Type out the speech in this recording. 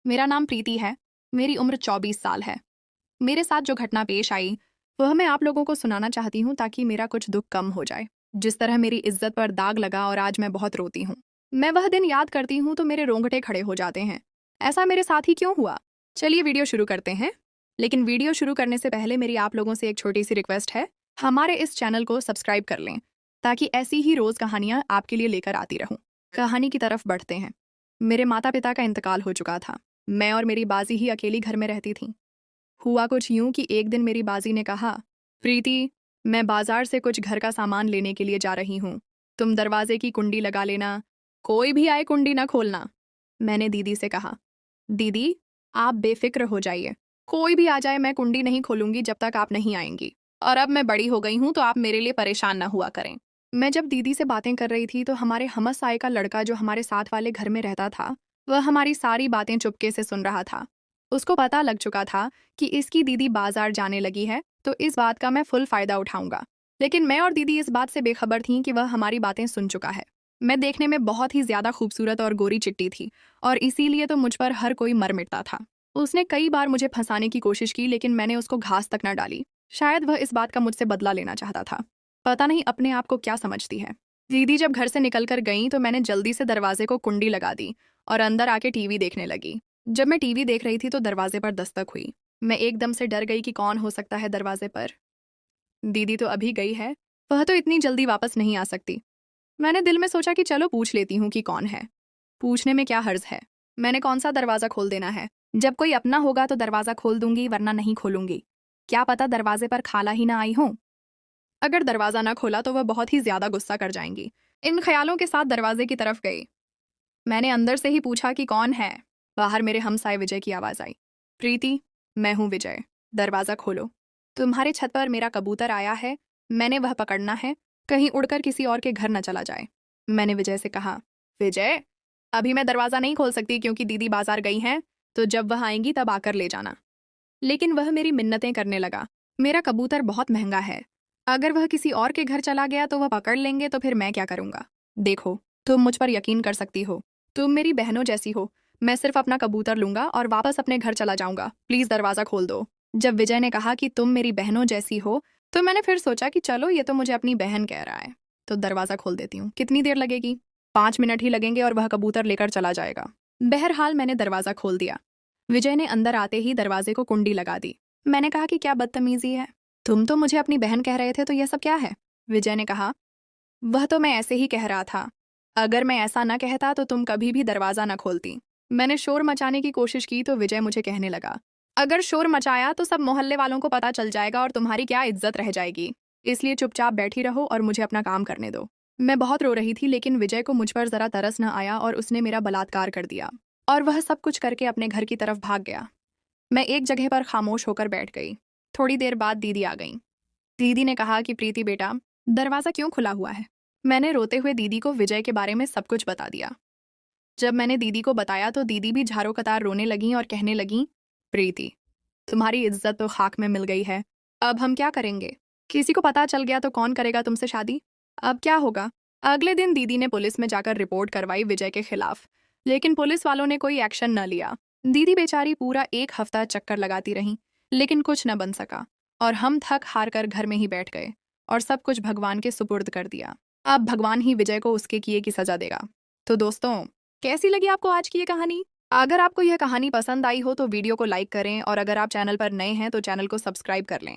मेरा नाम प्रीति है। मेरी उम्र 24 साल है। मेरे साथ जो घटना पेश आई वह मैं आप लोगों को सुनाना चाहती हूँ ताकि मेरा कुछ दुख कम हो जाए। जिस तरह मेरी इज्जत पर दाग लगा और आज मैं बहुत रोती हूँ। मैं वह दिन याद करती हूँ तो मेरे रोंगटे खड़े हो जाते हैं। ऐसा मेरे साथ ही क्यों हुआ? चलिए वीडियो शुरू करते हैं। लेकिन वीडियो शुरू करने से पहले मेरी आप लोगों से एक छोटी सी रिक्वेस्ट है। हमारे इस चैनल को सब्सक्राइब कर लें ताकि ऐसी ही रोज कहानियां आपके लिए लेकर आती रहूं। कहानी की तरफ बढ़ते हैं। मेरे माता पिता का इंतकाल हो चुका था। मैं और मेरी बाजी ही अकेली घर में रहती थी। हुआ कुछ यूं कि एक दिन मेरी बाजी ने कहा, प्रीति, मैं बाजार से कुछ घर का सामान लेने के लिए जा रही हूँ। तुम दरवाजे की कुंडी लगा लेना। कोई भी आए कुंडी ना खोलना। मैंने दीदी से कहा, दीदी आप बेफिक्र हो जाइए। कोई भी आ जाए मैं कुंडी नहीं खोलूंगी जब तक आप नहीं आएंगी। और अब मैं बड़ी हो गई हूं तो आप मेरे लिए परेशान ना हुआ करें। मैं जब दीदी से बातें कर रही थी तो हमारे हमस आय का लड़का जो हमारे साथ वाले घर में रहता था वह हमारी सारी बातें चुपके से सुन रहा था। उसको पता लग चुका था कि इसकी दीदी बाजार जाने लगी है तो इस बात का मैं फुल फायदा उठाऊंगा। लेकिन मैं और दीदी इस बात से बेखबर थीं कि वह हमारी बातें सुन चुका है। मैं देखने में बहुत ही ज्यादा खूबसूरत और गोरी चिट्टी थी और इसीलिए तो मुझ पर हर कोई मर मिटता था। उसने कई बार मुझे फंसाने की कोशिश की लेकिन मैंने उसको घास तक न डाली। शायद वह इस बात का मुझसे बदला लेना चाहता था। पता नहीं अपने आप को क्या समझती है। दीदी जब घर से निकलकर गई तो मैंने जल्दी से दरवाजे को कुंडी लगा दी और अंदर आके टीवी देखने लगी। जब मैं टीवी देख रही थी तो दरवाजे पर दस्तक हुई। मैं एकदम से डर गई कि कौन हो सकता है दरवाजे पर। दीदी तो अभी गई है, वह तो इतनी जल्दी वापस नहीं आ सकती। मैंने दिल में सोचा कि चलो पूछ लेती हूँ कि कौन है। पूछने में क्या हर्ज है। मैंने कौन सा दरवाजा खोल देना है। जब कोई अपना होगा तो दरवाजा खोल दूंगी वरना नहीं खोलूंगी। क्या पता दरवाजे पर खाला ही ना आई हो। अगर दरवाजा ना खोला तो वह बहुत ही ज्यादा गुस्सा कर जाएंगी। इन ख्यालों के साथ दरवाजे की तरफ गई। मैंने अंदर से ही पूछा कि कौन है। बाहर मेरे हमसाए विजय की आवाज आई, प्रीति, मैं हूं विजय, दरवाजा खोलो। तुम्हारे छत पर मेरा कबूतर आया है, मैंने वह पकड़ना है, कहीं उड़कर किसी और के घर न चला जाए। मैंने विजय से कहा, विजय, अभी मैं दरवाजा नहीं खोल सकती क्योंकि दीदी बाजार गई हैं, तो जब वह आएंगी तब आकर ले जाना। लेकिन वह मेरी मिन्नतें करने लगा। मेरा कबूतर बहुत महंगा है, अगर वह किसी और के घर चला गया तो वह पकड़ लेंगे तो फिर मैं क्या करूंगा। देखो, तुम मुझ पर यकीन कर सकती हो। तुम मेरी बहनों जैसी हो। मैं सिर्फ अपना कबूतर लूंगा और वापस अपने घर चला जाऊंगा। प्लीज दरवाजा खोल दो। जब विजय ने कहा कि तुम मेरी बहनों जैसी हो तो मैंने फिर सोचा कि चलो ये तो मुझे अपनी बहन कह रहा है, तो दरवाजा खोल देती हूँ। कितनी देर लगेगी? 5 मिनट ही लगेंगे और वह कबूतर लेकर चला जाएगा। बहरहाल मैंने दरवाजा खोल दिया। विजय ने अंदर आते ही दरवाजे को कुंडी लगा दी। मैंने कहा कि क्या बदतमीजी है, तुम तो मुझे अपनी बहन कह रहे थे तो यह सब क्या है? विजय ने कहा, वह तो मैं ऐसे ही कह रहा था। अगर मैं ऐसा न कहता तो तुम कभी भी दरवाजा न खोलती। मैंने शोर मचाने की कोशिश की तो विजय मुझे कहने लगा, अगर शोर मचाया तो सब मोहल्ले वालों को पता चल जाएगा और तुम्हारी क्या इज्जत रह जाएगी। इसलिए चुपचाप बैठी रहो और मुझे अपना काम करने दो। मैं बहुत रो रही थी लेकिन विजय को मुझ पर जरा तरस न आया और उसने मेरा बलात्कार कर दिया और वह सब कुछ करके अपने घर की तरफ भाग गया। मैं एक जगह पर खामोश होकर बैठ गई। थोड़ी देर बाद दीदी आ गई। दीदी ने कहा कि प्रीति बेटा, दरवाजा क्यों खुला हुआ है? मैंने रोते हुए दीदी को विजय के बारे में सब कुछ बता दिया। जब मैंने दीदी को बताया तो दीदी भी झारो कतार रोने लगी और कहने लगी, प्रीति, तुम्हारी इज्जत तो खाक में मिल गई है। अब हम क्या करेंगे? किसी को पता चल गया तो कौन करेगा तुमसे शादी? अब क्या होगा? अगले दिन दीदी ने पुलिस में जाकर रिपोर्ट करवाई विजय के खिलाफ, लेकिन पुलिस वालों ने कोई एक्शन न लिया। दीदी बेचारी पूरा 1 हफ्ता चक्कर लगाती रही लेकिन कुछ न बन सका और हम थक हार कर घर में ही बैठ गए और सब कुछ भगवान के सुपुर्द कर दिया। अब भगवान ही विजय को उसके किए की सजा देगा। तो दोस्तों, कैसी लगी आपको आज की ये कहानी? अगर आपको यह कहानी पसंद आई हो तो वीडियो को लाइक करें और अगर आप चैनल पर नए हैं तो चैनल को सब्सक्राइब कर लें।